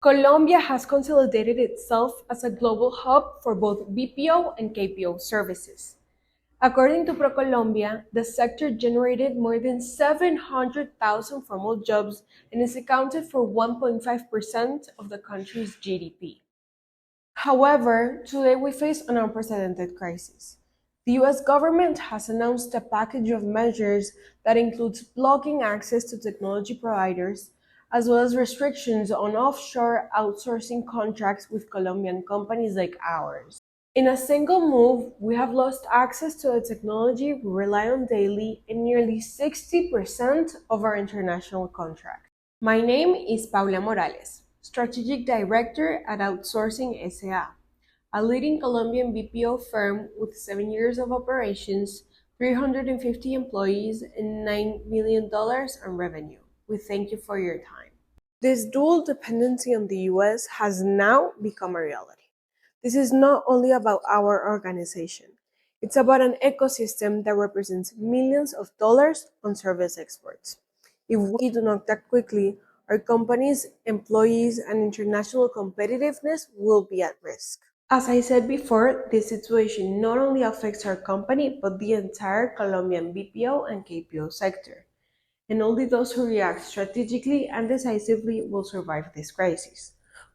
Colombia has consolidated itself as a global hub for both BPO and KPO services. According to ProColombia, the sector generated more than 700,000 formal jobs and is accounted for 1.5% of the country's GDP. However, today we face an unprecedented crisis. The US government has announced a package of measures that includes blocking access to technology providers, as well as restrictions on offshore outsourcing contracts with Colombian companies like ours. In a single move, we have lost access to the technology we rely on daily in nearly 60% of our international contracts. My name is Paula Morales, Strategic Director at Outsourcing SA, a leading Colombian BPO firm with 7 years of operations, 350 employees, and $9 million in revenue. We thank you for your time. This dual dependency on the US has now become a reality. This is not only about our organization. It's about an ecosystem that represents millions of dollars on service exports. If we do not act quickly, our companies, employees, and international competitiveness will be at risk. As I said before, this situation not only affects our company, but the entire Colombian BPO and KPO sector. And only those who react strategically and decisively will survive this crisis.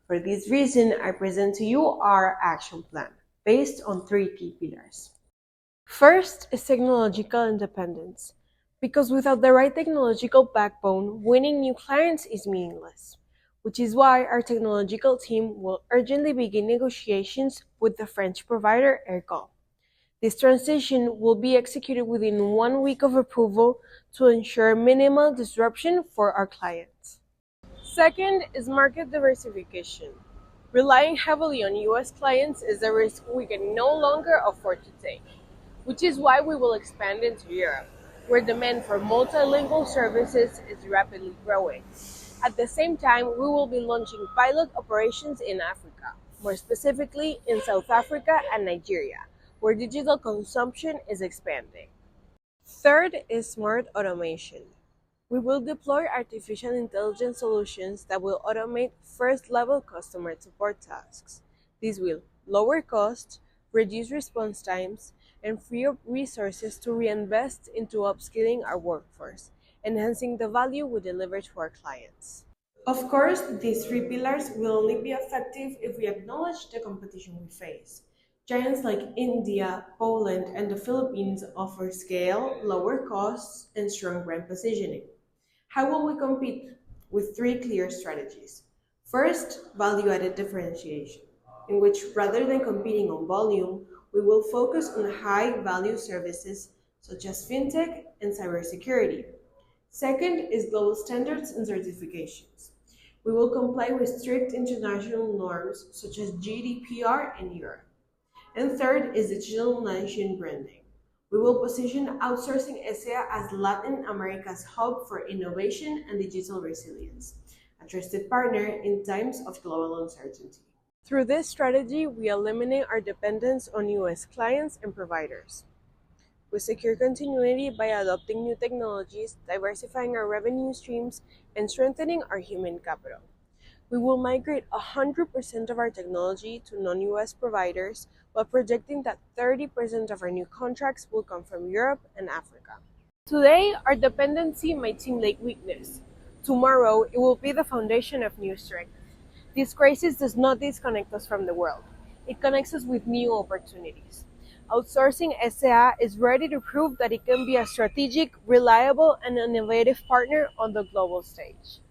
For this reason, I present to you our action plan, based on 3 key pillars. First is technological independence, because without the right technological backbone, winning new clients is meaningless, which is why our technological team will urgently begin negotiations with the French provider Reto. This transition will be executed within 1 week of approval to ensure minimal disruption for our clients. Second is market diversification. Relying heavily on US clients is a risk we can no longer afford to take, which is why we will expand into Europe, where demand for multilingual services is rapidly growing. At the same time, we will be launching pilot operations in Africa, more specifically in South Africa and Nigeria, where digital consumption is expanding. Third is smart automation. We will deploy artificial intelligence solutions that will automate first-level customer support tasks. This will lower costs, reduce response times, and free up resources to reinvest into upskilling our workforce, enhancing the value we deliver to our clients. Of course, these 3 pillars will only be effective if we acknowledge the competition we face. Giants like India, Poland, and the Philippines offer scale, lower costs, and strong brand positioning. How will we compete? With 3 clear strategies. First, value-added differentiation, in which rather than competing on volume, we will focus on high-value services such as fintech and cybersecurity. Second is global standards and certifications. We will comply with strict international norms such as GDPR in Europe. And third is digital nation branding. We will position Outsourcing SA as Latin America's hub for innovation and digital resilience, a trusted partner in times of global uncertainty. Through this strategy, we eliminate our dependence on US clients and providers. We secure continuity by adopting new technologies, diversifying our revenue streams, and strengthening our human capital. We will migrate 100% of our technology to non-US providers, while projecting that 30% of our new contracts will come from Europe and Africa. Today, our dependency might seem like weakness. Tomorrow, it will be the foundation of new strength. This crisis does not disconnect us from the world. It connects us with new opportunities. Outsourcing SA is ready to prove that it can be a strategic, reliable, and innovative partner on the global stage.